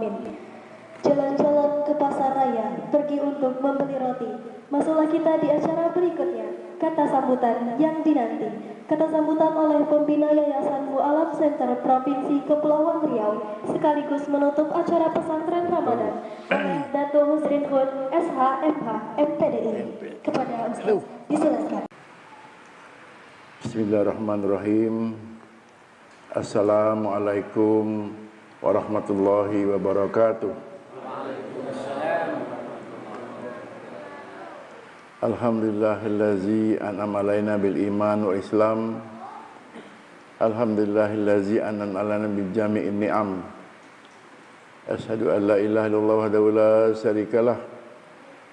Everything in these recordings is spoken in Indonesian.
Amin. Jalan-jalan ke pasar raya, pergi untuk membeli roti. Masuklah kita di acara berikutnya. Kata sambutan yang dinanti. Kata sambutan oleh pembina Yayasan Mu'alaf Center Provinsi Kepulauan Riau, sekaligus menutup acara pesantren Ramadan oleh Dato' Husrin Hud, SH, MH, MPDI. Kepada Ustaz, disilakan. Bismillahirrahmanirrahim. Assalamualaikum warahmatullahi wabarakatuh. Alhamdulillahillazi an'ama alaina bil iman wal islam. Alhamdulillahillazi an'ama alaina bil jami'in ni'am. Asyhadu an la ilaha illallah wahdahu la syarikalah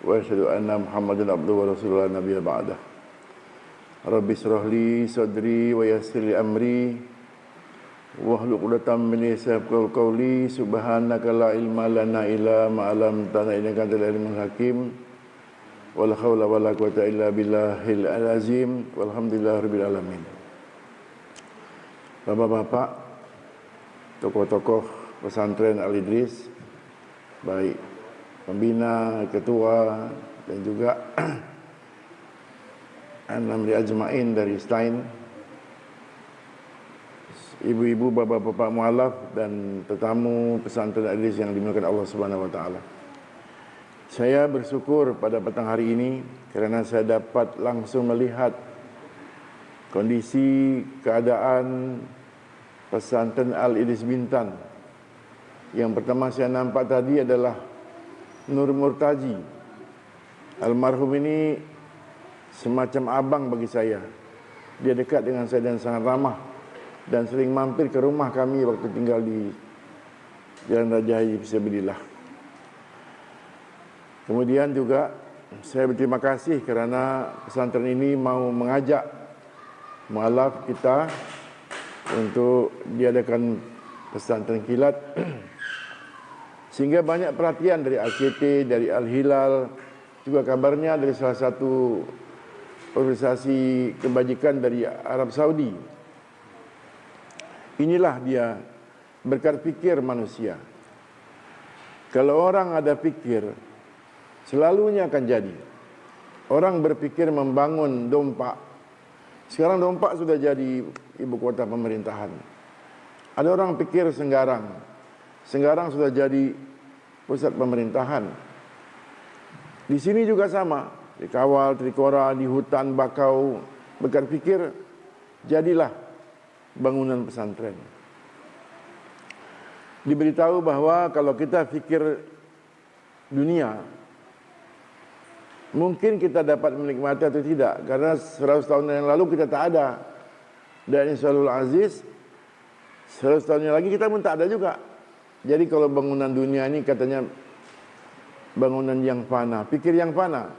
wa asyhadu anna Muhammadan abduhu wa rasulullah nabiyya ba'dah. Rabbi shrah li sadri wa yassir li amri wahlul 'uqdatam min lisani yafqahu qawli. Subhanaka la ilma lana illa ma 'allamtana innaka antal alimul hakim. Wala haula wala quwwata illa billahil azim. Walhamdulillahirabbil alamin. Bapak-bapak, tokoh-tokoh pesantren Al Idris, baik pembina, ketua dan juga An-Namri Ajmain dari Stein, ibu-ibu, bapak-bapak mualaf dan tetamu pesantren Al Idris yang dimuliakan Allah Subhanahu wa taala. Saya bersyukur pada petang hari ini kerana saya dapat langsung melihat kondisi keadaan pesantren Al Idris Bintan. Yang pertama saya nampak tadi adalah Nur Murtaji. Almarhum ini semacam abang bagi saya. Dia dekat dengan saya dan sangat ramah dan sering mampir ke rumah kami waktu tinggal di Jalan Raja Haji Fisabilillah. Kemudian juga saya berterima kasih kerana pesantren ini mau mengajak mualaf kita untuk diadakan pesantren kilat sehingga banyak perhatian dari ACT, dari Al-Hilal, juga kabarnya dari salah satu organisasi kebajikan dari Arab Saudi. Inilah dia berkat fikir manusia. Kalau orang ada fikir, selalunya akan jadi. Orang berpikir membangun Dompak. Sekarang Dompak sudah jadi ibu kota pemerintahan. Ada orang pikir Senggarang. Senggarang sudah jadi pusat pemerintahan. Di sini juga sama. Di Kawal, Trikora, di hutan bakau, berkat pikir jadilah bangunan pesantren. Diberitahu bahwa kalau kita fikir dunia, mungkin kita dapat menikmati atau tidak, karena 100 tahun yang lalu kita tak ada. Dan insyaallah aziz 100 tahun yang lagi kita pun tak ada juga. Jadi kalau bangunan dunia ini katanya bangunan yang fana, pikir yang fana,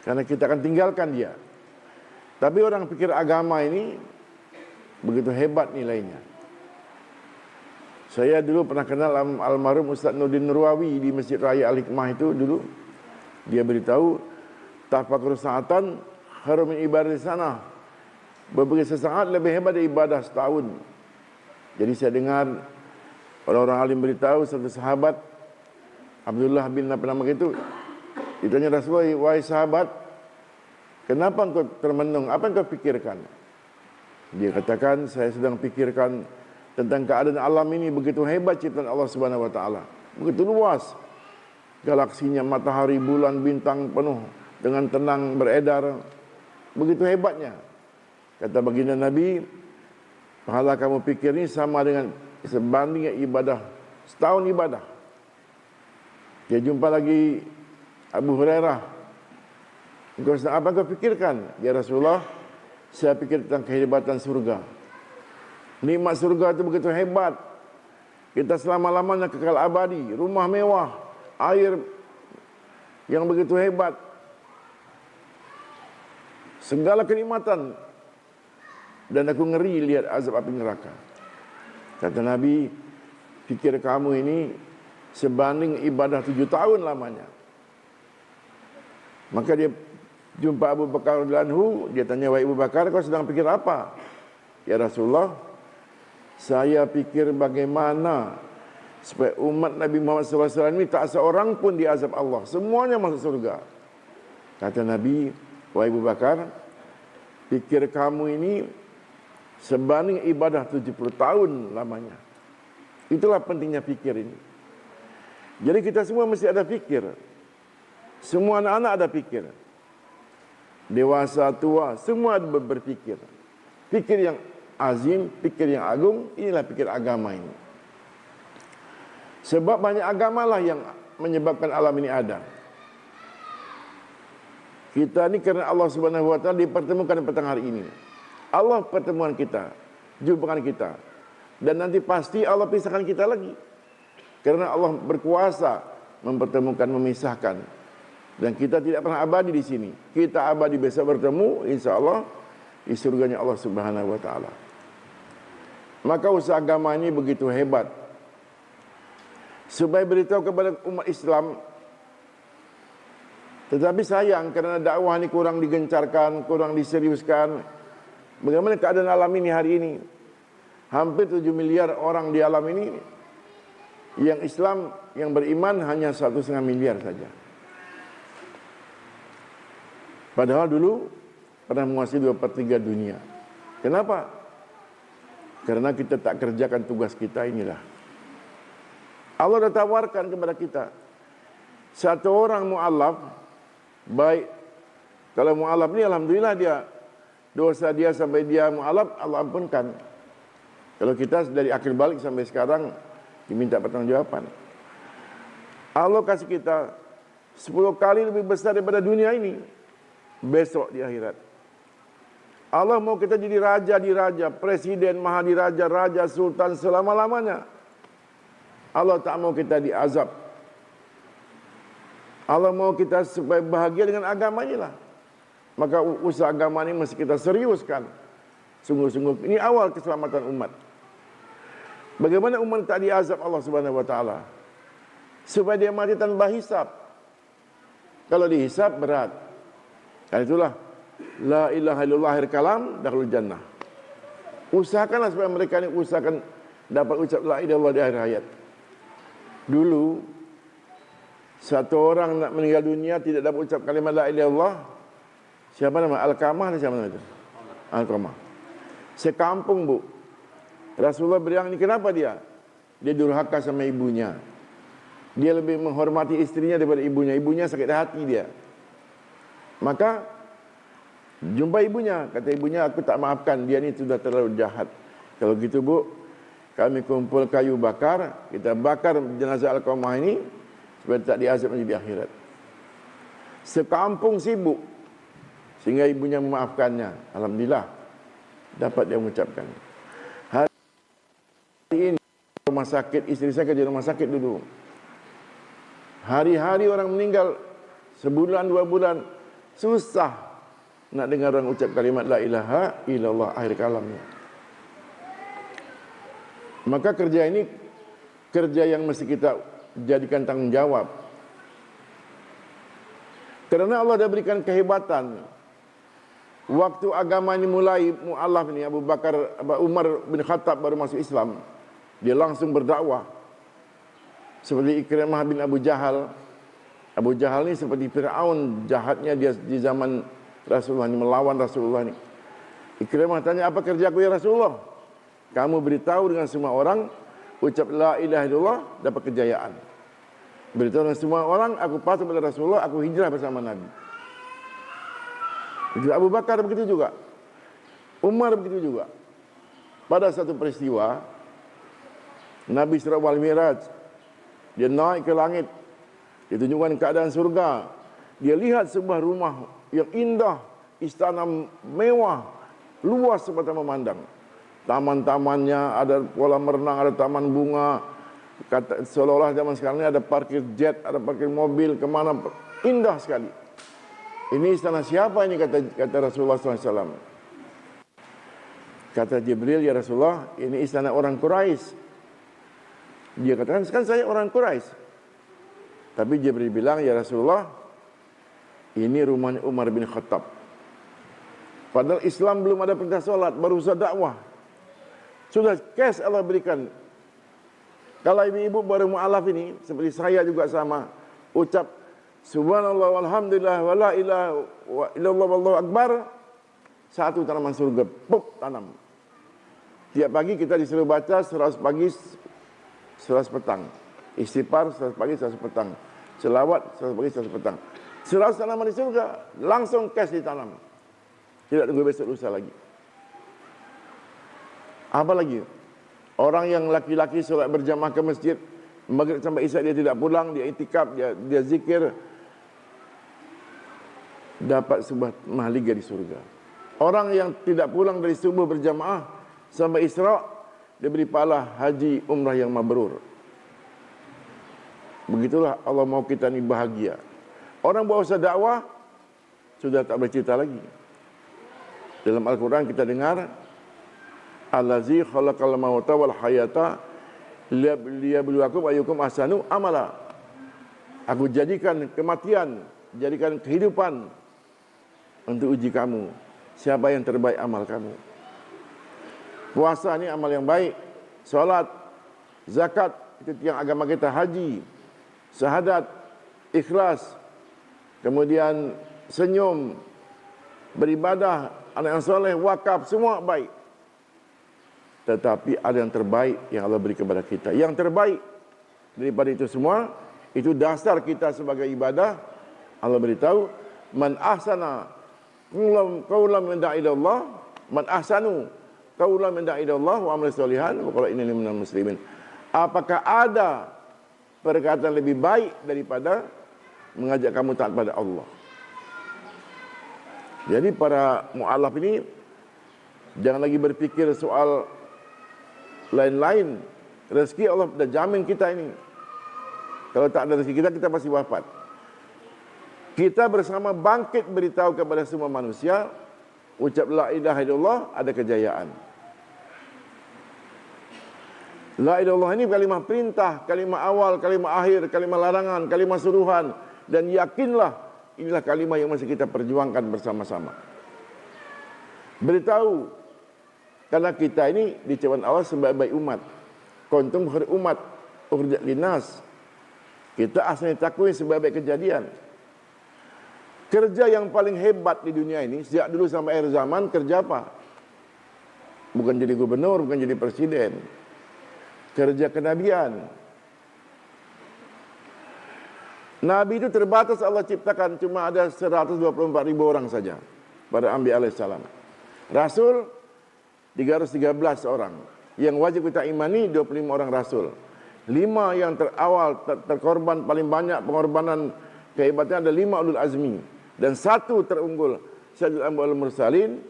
karena kita akan tinggalkan dia. Tapi orang pikir agama ini begitu hebat nilainya. Saya dulu pernah kenal almarhum Ustaz Nurdin Nurwawi di Masjid Raya Al-Hikmah itu dulu. Dia beritahu, tafakur sa'atan harum min ibadah di sana. Beberapa sesaat lebih hebat dari ibadah setahun. Jadi saya dengar orang-orang alim beritahu, satu sahabat Abdullah bin apa nama itu, ditanya Rasulullah, wahai sahabat, kenapa engkau termenung? Apa engkau pikirkan? Dia katakan, saya sedang pikirkan tentang keadaan alam ini begitu hebat ciptaan Allah Subhanahu wa taala. Begitu luas. Galaksinya, matahari, bulan, bintang penuh dengan tenang beredar. Begitu hebatnya. Kata baginda Nabi, pahala kamu pikir ini sama dengan sebanding ibadah setahun ibadah. Dia jumpa lagi Abu Hurairah. Engkau sedang apa engkau pikirkan? Ya Rasulullah, saya pikir tentang kehebatan surga. Nikmat surga itu begitu hebat. Kita selama-lamanya kekal abadi, rumah mewah, air yang begitu hebat, segala kenikmatan, dan aku ngeri lihat azab api neraka. Kata Nabi, pikir kamu ini sebanding ibadah 7 tahun lamanya. Maka dia jumpa Abu Bakar radhiyallahu anhu, dia tanya, wahai Abu Bakar, kau sedang pikir apa? Ya Rasulullah, saya pikir bagaimana supaya umat Nabi Muhammad SAW ini tak seorang pun diazab Allah, semuanya masuk surga. Kata Nabi, wahai Abu Bakar, pikir kamu ini sebanding ibadah 70 tahun lamanya. Itulah pentingnya fikir ini. Jadi kita semua mesti ada fikir. Semua anak-anak ada fikir. Dewasa, tua, semua berpikir. Fikir yang azim, fikir yang agung, inilah fikir agama ini. Sebab banyak agama lah yang menyebabkan alam ini ada. Kita ni kerana Allah Subhanahu Wa Taala dipertemukan petang hari ini. Allah pertemuan kita, jumpakan kita. Dan nanti pasti Allah pisahkan kita lagi. Kerana Allah berkuasa mempertemukan, memisahkan. Dan kita tidak pernah abadi di sini. Kita abadi besok bertemu, insya-Allah di surganya Allah Subhanahu Wa Taala. Maka usaha agama ini begitu hebat. Supaya beritahu kepada umat Islam. Tetapi sayang kerana dakwah ini kurang digencarkan, kurang diseriuskan. Bagaimana keadaan alam ini hari ini? Hampir 7 miliar orang di alam ini. Yang Islam, yang beriman hanya 1,5 miliar saja. Padahal dulu pernah menguasai 2/3 dunia. Kenapa? Karena kita tak kerjakan tugas kita inilah. Allah dah tawarkan kepada kita. Satu orang mu'alaf, baik. Kalau mu'alaf ni alhamdulillah dia, dosa dia sampai dia mu'alaf, Allah ampunkan. Kalau kita dari akhir balik sampai sekarang, diminta pertanggungjawaban. Allah kasih kita 10 kali lebih besar daripada dunia ini. Besok di akhirat. Allah mau kita jadi raja di raja, presiden, mahadiraja, raja, sultan selama-lamanya. Allah tak mau kita diazab. Allah mau kita supaya bahagia dengan agama inilah. Maka usaha agama ini mesti kita seriuskan. Sungguh-sungguh ini awal keselamatan umat. Bagaimana umat tak diazab Allah Subhanahu Wa Taala? Supaya dia mati tanpa hisab. Kalau dihisab berat. Dan itulah la ilaha illallah akhir kalam dakhulul jannah. Usahakanlah supaya mereka ini usahakan dapat ucap la ilaha illallah di akhir hayat. Dulu satu orang nak meninggal dunia tidak dapat ucap kalimat la ilaha illallah. Siapa nama? Alqamah atau siapa nama itu? Alqamah. Sekampung, Bu. Rasulullah bilang, ini kenapa dia? Dia durhaka sama ibunya. Dia lebih menghormati istrinya daripada ibunya. Ibunya sakit hati dia. Maka jumpa ibunya, kata ibunya, aku tak maafkan, dia ni sudah terlalu jahat. Kalau gitu, Bu, kami kumpul kayu bakar, kita bakar jenazah Alqamah ini supaya tak diazab di akhirat. Sekampung sibuk sehingga ibunya memaafkannya. Alhamdulillah dapat dia mengucapkan. Hari ini rumah sakit, istri saya kerja rumah sakit dulu. Hari-hari orang meninggal, sebulan 2 bulan, susah nak dengar orang ucap kalimat la ilaha illallah akhir kalamnya. Maka kerja ini kerja yang mesti kita jadikan tanggung jawab. Kerana Allah dah berikan kehebatan. Waktu agama ini mulai mu'alaf ni, Abu Bakar, Umar bin Khattab baru masuk Islam. Dia langsung berdakwah. Seperti Ikrimah bin Abu Jahal. Abu Jahal ni seperti Fir'aun, jahatnya dia di zaman Rasulullah ni, melawan Rasulullah ni. Ikrimah tanya, apa kerjaku ya Rasulullah? Kamu beritahu dengan semua orang, ucap la ilaha illallah, dapat kejayaan. Beritahu dengan semua orang, aku patuh pada Rasulullah, aku hijrah bersama Nabi. Abu Bakar begitu juga. Umar begitu juga. Pada satu peristiwa, Nabi Isra wal Mi'raj, dia naik ke langit, ditunjukkan keadaan surga. Dia lihat sebuah rumah yang indah, istana mewah, luas semata memandang. Taman-tamannya, ada kolam renang, ada taman bunga. Kata, seolah-olah zaman sekarang ini ada parkir jet, ada parkir mobil, kemana. Indah sekali. Ini istana siapa ini, kata Rasulullah SAW. Kata Jibril, ya Rasulullah, ini istana orang Quraisy. Dia katakan, kan saya orang Quraisy. Tapi Jibril bilang, ya Rasulullah, ini rumahnya Umar bin Khattab. Padahal Islam belum ada perintah solat, baru usah dakwah. Sudah cash Allah berikan Kalau ibu-ibu baru mu'alaf ini, seperti saya juga sama, ucap subhanallah walhamdulillah wa la ilaha illallah wallahu akbar, satu tanaman surga, pop, tanam. Tiap pagi kita disuruh baca 100 pagi, 100 petang. Istighfar 100 pagi, 100 petang. Selawat 100 pagi, 100 petang. 100 tanaman di surga, langsung cash ditanam. Tidak tunggu besok lusa lagi. Apa lagi? Orang yang laki-laki solat berjamaah ke masjid, maghrib sampai isyak dia tidak pulang, dia itikaf, dia zikir, dapat sebuah mahliga di surga. Orang yang tidak pulang dari subuh berjamaah sampai Isra, dia beri pahala haji umrah yang mabrur. Begitulah Allah mau kita ni bahagia. Orang buat usaha dakwah sudah tak bercerita lagi. Dalam Al-Quran kita dengar, Allazi khalaqal mauta wal hayata liyabluwakum ayyukum ahsanu amala. Aku jadikan kematian, jadikan kehidupan untuk uji kamu. Siapa yang terbaik amal kamu? Puasa ni amal yang baik. Salat, zakat, itu tiang agama kita, haji, syahadat, ikhlas, kemudian senyum, beribadah, anak yang soleh, wakaf, semua baik. Tetapi ada yang terbaik yang Allah beri kepada kita. Yang terbaik daripada itu semua, itu dasar kita sebagai ibadah. Allah beritahu, man ahsana qawlan min da'ilallah, man ahsanu qawlan min da'ilallah wa amal sholihan wa qala innani minal muslimin. Apakah ada perkataan lebih baik daripada mengajak kamu taat pada Allah? Jadi para mu'alaf ini jangan lagi berfikir soal lain-lain. Rezeki Allah dah jamin kita ini. Kalau tak ada rezeki kita pasti wafat. Kita bersama bangkit beritahu kepada semua manusia, ucap la ilaha illallah, ada kejayaan. La ilaha illallah ini kalimah perintah, kalimah awal, kalimah akhir, kalimah larangan, kalimah suruhan. Dan yakinlah, inilah kalimah yang masih kita perjuangkan bersama-sama. Beritahu, karena kita ini diciptakan Allah sebaik-baik umat. Kuntum khair umat, ukhrijat linnas. Kita asalnya takwin sebaik-baik kejadian. Kerja yang paling hebat di dunia ini, sejak dulu sampai akhir zaman, kerja apa? Bukan jadi gubernur, bukan jadi presiden. Kerja kenabian. Nabi itu terbatas Allah ciptakan, cuma ada 124.000 orang saja pada Anbiya alaihissalam. Rasul 313 orang. Yang wajib kita imani 25 orang rasul. 5 yang terawal terkorban paling banyak pengorbanan kehebatannya ada 5 ulul azmi. Dan 1 terunggul, Sayyidul Anbiya wal Mursalin,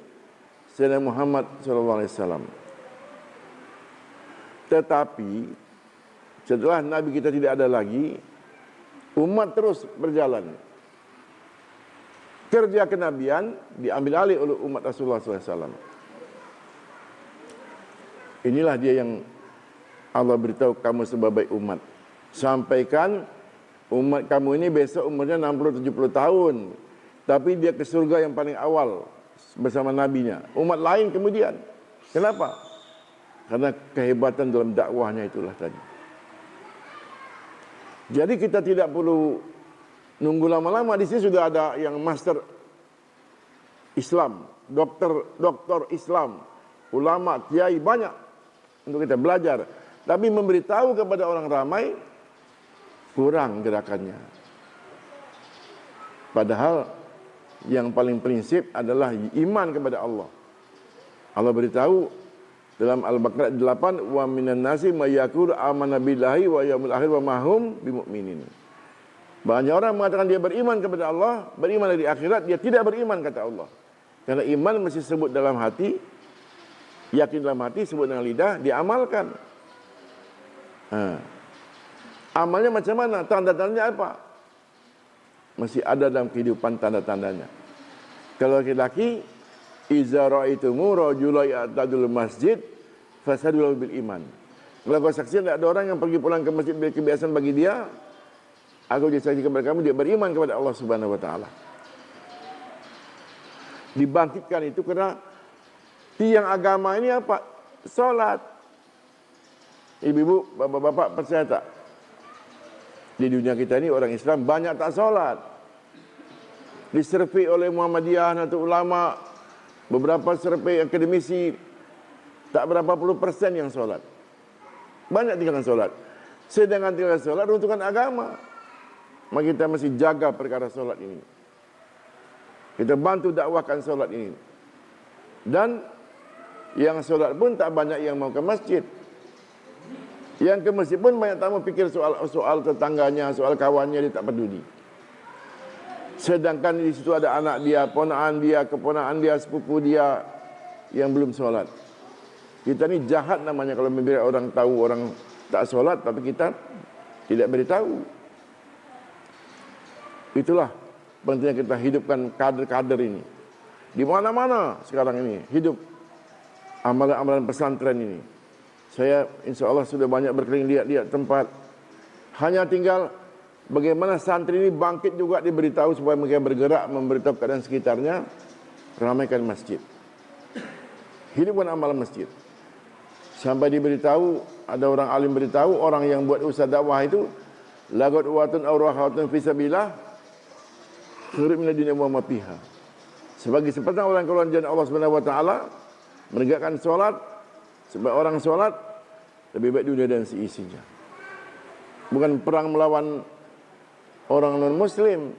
Sayyidina Muhammad SAW. Tetapi setelah Nabi kita tidak ada lagi, umat terus berjalan. Kerja kenabian diambil alih oleh umat Rasulullah SAW. Inilah dia yang Allah beritahu kamu sebagai umat. Sampaikan umat kamu ini besok umurnya 60-70 tahun. Tapi dia ke surga yang paling awal bersama nabinya. Umat lain kemudian. Kenapa? Karena kehebatan dalam dakwahnya itulah tadi. Jadi kita tidak perlu nunggu lama-lama. Di sini sudah ada yang master Islam, doktor Islam, ulama, kiai banyak untuk kita belajar. Tapi memberitahu kepada orang ramai kurang gerakannya. Padahal yang paling prinsip adalah iman kepada Allah. Allah beritahu dalam Al-Baqarah 8, wa minan nasi may yaqulu amanna billahi wa yaumil akhir wa ma hum bimumin. Banyak orang mengatakan dia beriman kepada Allah, beriman dari akhirat, dia tidak beriman kata Allah. Karena iman mesti sebut dalam hati, yakin dalam hati, sebut dengan lidah, diamalkan. Amalnya macam mana? Tanda-tandanya apa? Masih ada dalam kehidupan tanda-tandanya. Kalau laki-laki, iza ra'aitumu rajulan ya'tadul masjid fasadul bil iman. Kalau kau saksikan ada orang yang pergi pulang ke masjid bila kebiasaan bagi dia, aku disaksikan kepada kamu dia beriman kepada Allah Subhanahu wa taala. Dibangkitkan itu karena tiang agama ini apa? Salat. Ibu-ibu, bapak-bapak percaya tak? Di dunia kita ini orang Islam banyak tak solat. Disurvei oleh Muhammadiyah, Nahdlatul Ulama, beberapa survei akademisi, tak berapa puluh persen yang solat. Banyak tinggalkan solat. Sedangkan tinggalkan solat runtukan agama. Maka kita mesti jaga perkara solat ini. Kita bantu dakwahkan solat ini. Dan yang solat pun tak banyak yang mau ke masjid. Yang ke masjid pun banyak tak mau fikir soal tetangganya, soal kawannya, dia tak peduli. Sedangkan di situ ada anak dia, ponaan dia, keponaan dia, sepupu dia yang belum solat. Kita ni jahat namanya kalau membiarkan orang tahu orang tak solat, tapi kita tidak beritahu. Itulah pentingnya kita hidupkan kader-kader ini. Di mana-mana sekarang ini hidup amalan-amalan pesantren ini. Saya insya Allah sudah banyak berkeliling lihat-lihat tempat. Hanya tinggal bagaimana santri ini bangkit juga diberitahu supaya mereka bergerak memberitahu keadaan sekitarnya, ramaikan masjid. Hidupkan amalan masjid. Sampai diberitahu, ada orang alim beritahu, orang yang buat usaha dakwah itu lagat watun aw rahatun fi sabilillah khairum min dunya wa ma fiha. Sebagai sepatah orang keluar jalan Allah Subhanahu wa taala, menegakkan solat, sebab orang solat lebih baik dunia dan seisinya. Bukan perang melawan orang non muslim.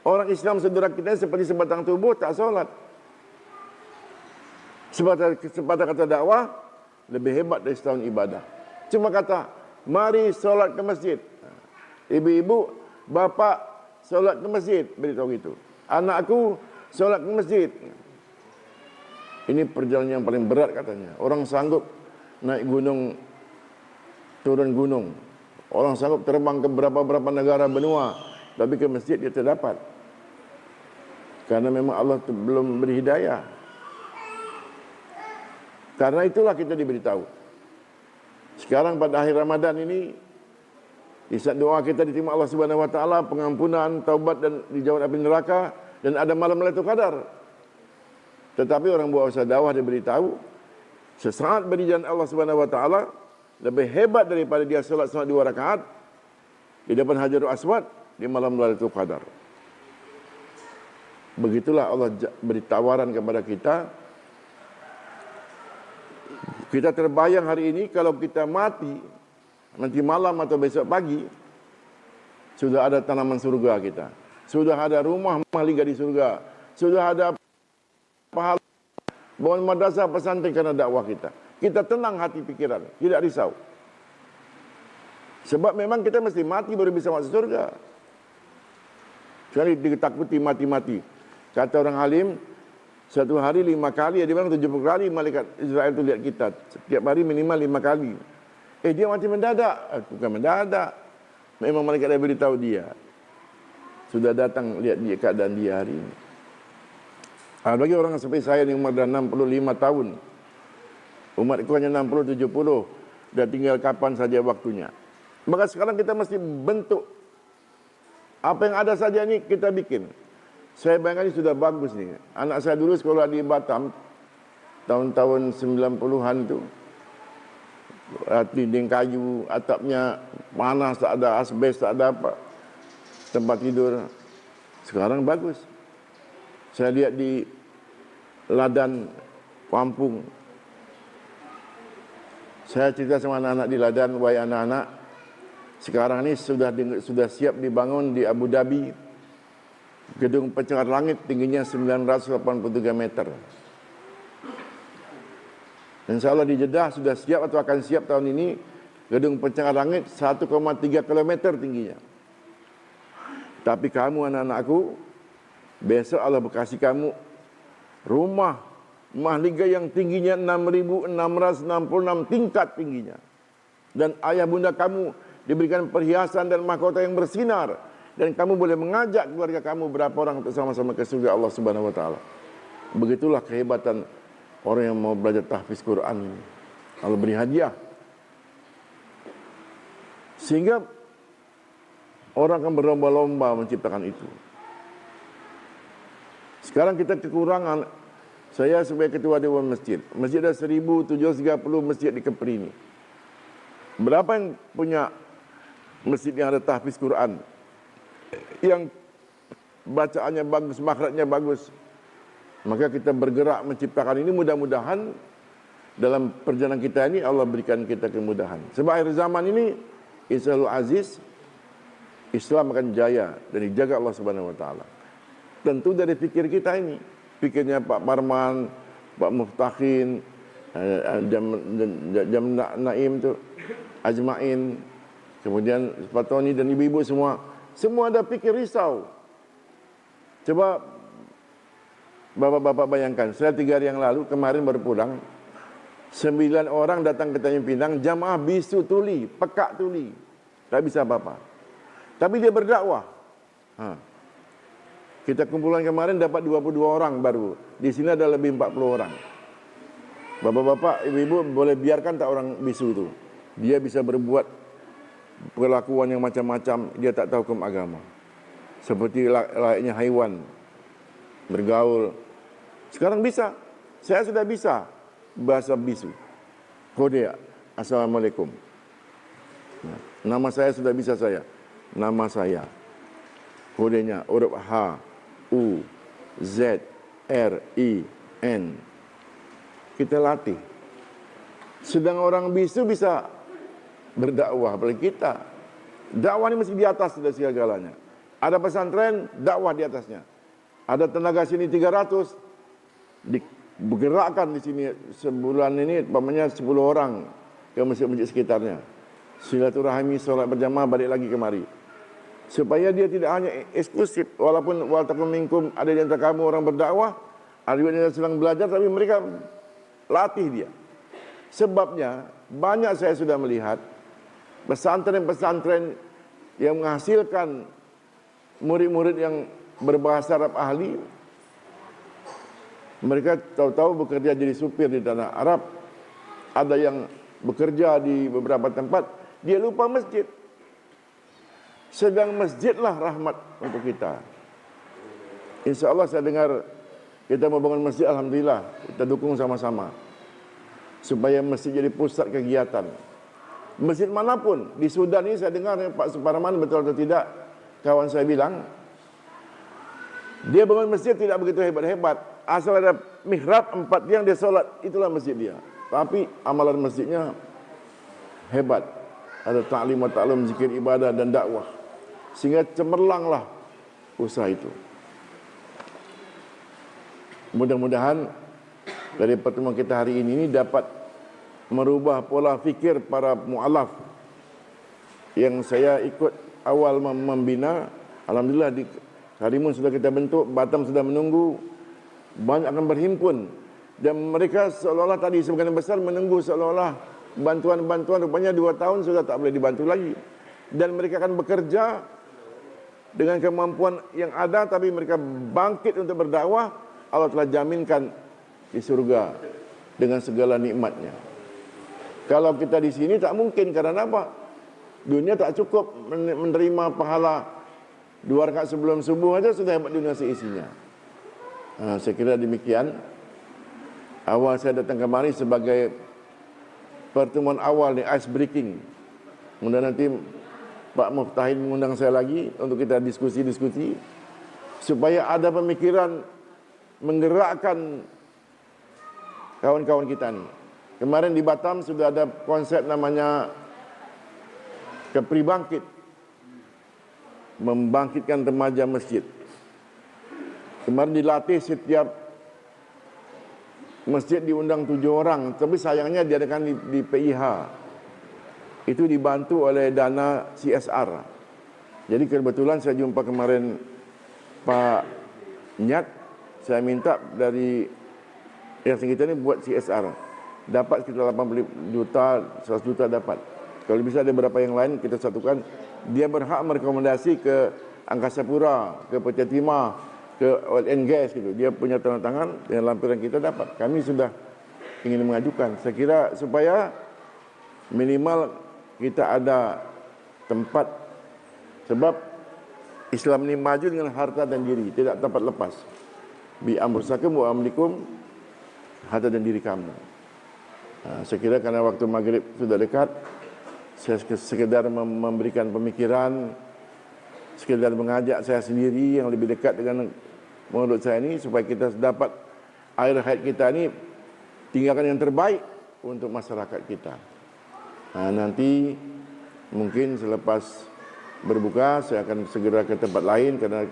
Orang Islam saudara kita seperti sebatang tubuh tak solat. Sepatah kata dakwah lebih hebat dari setahun ibadah. Cuma kata, mari solat ke masjid. Ibu-ibu, bapa solat ke masjid, beritahu gitu. Anakku solat ke masjid. Ini perjalanan yang paling berat katanya. Orang sanggup naik gunung, turun gunung. Orang sanggup terbang ke berapa-berapa negara benua, tapi ke masjid dia terdapat. Karena memang Allah belum beri hidayah. Karena itulah kita diberitahu. Sekarang pada akhir Ramadan ini, di saat doa kita diterima Allah Subhanahu wa taala, pengampunan, taubat dan dijauhkan api neraka, dan ada malam Lailatul Qadar. Tetapi orang buat usaha dakwah diberitahu, sesaat beri jalan Allah Subhanahu wa taala lebih hebat daripada dia salat 2 rakaat di depan Hajarul Aswad di malam Lailatul Qadar. Begitulah Allah beri tawaran kepada kita. Kita terbayang hari ini kalau kita mati nanti malam atau besok pagi, sudah ada tanaman surga kita, sudah ada rumah mahligai di surga, sudah ada pahala bangun madrasah pesantren karena dakwah kita. Kita tenang hati pikiran, tidak risau. Sebab memang kita mesti mati baru bisa masuk surga. Sekali ditakuti mati-mati. Kata orang alim, satu hari 5 kali, dia bilang 70 kali malaikat Israel itu lihat kita. Setiap hari minimal 5 kali. Dia mati mendadak. Bukan mendadak. Memang malaikat dah beritahu dia. Sudah datang lihat dia keadaan dia hari ini. Bagi orang seperti saya yang umur dah 65 tahun. Umatku hanya 60-70. Dah tinggal kapan saja waktunya. Maka sekarang kita mesti bentuk. Apa yang ada saja ni kita bikin. Saya bayangkan ini sudah bagus nih. Anak saya dulu sekolah di Batam. Tahun-tahun 90-an itu. Dinding kayu, atapnya panas, tak ada asbes, tak ada apa. Tempat tidur. Sekarang bagus. Saya lihat di Ladan, Kampung. Saya cerita sama anak-anak di Ladan, wahai anak-anak, sekarang ini sudah siap dibangun di Abu Dhabi. Gedung pencakar langit tingginya 983 meter. Insya Allah di Jeddah sudah siap atau akan siap tahun ini gedung pencakar langit 1,3 km tingginya. Tapi kamu anak-anakku, besok Allah berkasih kamu rumah mahligai yang tingginya 6.666 tingkat tingginya. Dan ayah bunda kamu diberikan perhiasan dan mahkota yang bersinar. Dan kamu boleh mengajak keluarga kamu berapa orang untuk sama-sama ke surga Allah Subhanahu wa taala. Begitulah kehebatan orang yang mau belajar tahfiz Quran ini. Allah beri hadiah. Sehingga orang akan berlomba-lomba menciptakan itu. Sekarang kita kekurangan. Saya sebagai ketua Dewan Masjid. Masjid ada 1.730 masjid di Kepri ini. Berapa yang punya masjid yang ada tahfiz Quran, yang bacaannya bagus, makhrajnya bagus? Maka kita bergerak menciptakan ini, mudah-mudahan dalam perjalanan kita ini Allah berikan kita kemudahan. Sebab akhir zaman ini insyaallah aziz, Islam akan jaya dan dijaga Allah Subhanahu wa taala. Tentu dari fikir kita ini, fikirnya Pak Parman, Pak Muftakhin, Jam Naim tu, Ajmain, kemudian Pak Tony dan ibu-ibu semua ada fikir risau. Coba bapak-bapak bayangkan, saya 3 hari yang lalu kemarin baru pulang, 9 orang datang ke Tanjung Pinang, jamaah bisu tuli, pekak tuli, tak bisa apa-apa. Tapi dia berdakwah. Kita kumpulan kemarin dapat 22 orang baru. Di sini ada lebih 40 orang. Bapak-bapak, ibu-ibu boleh biarkan tak orang bisu itu. Dia bisa berbuat perlakuan yang macam-macam, dia tak tahu hukum agama. Seperti layaknya haiwan, bergaul. Sekarang bisa. Saya sudah bisa bahasa bisu. Kode, assalamualaikum. Nama saya sudah bisa saya. Nama saya. Kodenya huruf H, U, Z, R, I, N. Kita latih. Sedang orang bisu bisa berdakwah, apalagi kita. Dakwah ini mesti di atas dari segala-galanya. Ada pesantren, dakwah di atasnya. Ada tenaga sini 300, bergerakkan di sini sebulan ini, umpamanya 10 orang ke masjid-masjid sekitarnya. Silaturahmi, solat berjamaah, balik lagi kemari. Supaya dia tidak hanya eksklusif, walaupun waltakum minkum ada di antara kamu orang berdakwah, ada juga yang sedang belajar, tapi mereka latih dia. Sebabnya banyak saya sudah melihat pesantren-pesantren yang menghasilkan murid-murid yang berbahasa Arab ahli. Mereka tahu-tahu bekerja jadi supir di tanah Arab. Ada yang bekerja di beberapa tempat, dia lupa masjid. Sedang masjidlah rahmat untuk kita. Insya Allah saya dengar kita mau bangun masjid, alhamdulillah kita dukung sama-sama supaya masjid jadi pusat kegiatan. Masjid manapun di Sudan ini saya dengar Pak Suparman, betul atau tidak, kawan saya bilang dia bangun masjid tidak begitu hebat-hebat, asal ada mihrab 4 tiang dia solat, itulah masjid dia. Tapi amalan masjidnya hebat, ada ta'lim wa ta'lum, zikir, ibadah dan dakwah, sehingga cemerlanglah usaha itu. Mudah-mudahan dari pertemuan kita hari ini dapat merubah pola fikir para mu'alaf yang saya ikut awal membina. Alhamdulillah di Karimun sudah kita bentuk, Batam sudah menunggu, banyak akan berhimpun. Dan mereka seolah-olah tadi sebagian besar menunggu seolah-olah bantuan-bantuan, rupanya 2 tahun sudah tak boleh dibantu lagi. Dan mereka akan bekerja dengan kemampuan yang ada, tapi mereka bangkit untuk berdakwah. Allah telah jaminkan di surga dengan segala nikmatnya. Kalau kita di sini tak mungkin, karena apa? Dunia tak cukup menerima pahala 2 rakaat sebelum subuh aja sudah hebat dunia seisinya. Saya kira demikian. Awal saya datang kemari sebagai pertemuan awal ni, ice breaking. Kemudian nanti Pak Muftahin mengundang saya lagi untuk kita diskusi-diskusi supaya ada pemikiran menggerakkan kawan-kawan kita ni. Kemarin di Batam sudah ada konsep namanya Kepri Bangkit, membangkitkan remaja masjid. Kemarin dilatih setiap masjid diundang 7 orang, tapi sayangnya diadakan di PIH. Itu dibantu oleh dana CSR. Jadi kebetulan saya jumpa kemarin Pak Nyat, saya minta dari yang kita ini buat CSR. Dapat sekitar 80 juta, 100 juta dapat. Kalau bisa ada beberapa yang lain kita satukan. Dia berhak merekomendasi ke Angkasa Pura, ke PT Timah, ke Oil and Gas gitu. Dia punya tanda tangan dengan lampiran kita dapat. Kami sudah ingin mengajukan. Saya kira supaya minimal kita ada tempat, sebab Islam ini maju dengan harta dan diri, tidak dapat lepas. Bi amrusakum wa amlikum, harta dan diri kamu. Saya kira karena waktu maghrib sudah dekat, Saya sekedar memberikan pemikiran, sekedar mengajak saya sendiri yang lebih dekat dengan menurut saya ini, supaya kita dapat air haid kita ini tinggalkan yang terbaik untuk masyarakat kita. Nah, nanti mungkin selepas berbuka saya akan segera ke tempat lain karena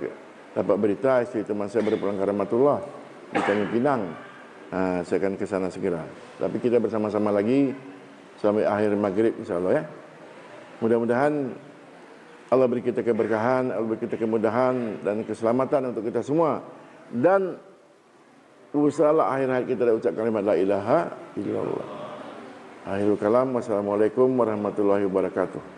dapat berita istri teman saya berpulang ke Rahmatullah di Tanjung Pinang. Nah, saya akan ke sana segera. Tapi kita bersama-sama lagi sampai akhir maghrib insyaAllah ya. Mudah-mudahan Allah beri kita keberkahan, Allah beri kita kemudahan dan keselamatan untuk kita semua. Dan usahalah akhir hayat kita ucap kalimat la ilaha illallah. Akhirul kalam, wassalamualaikum warahmatullahi wabarakatuh.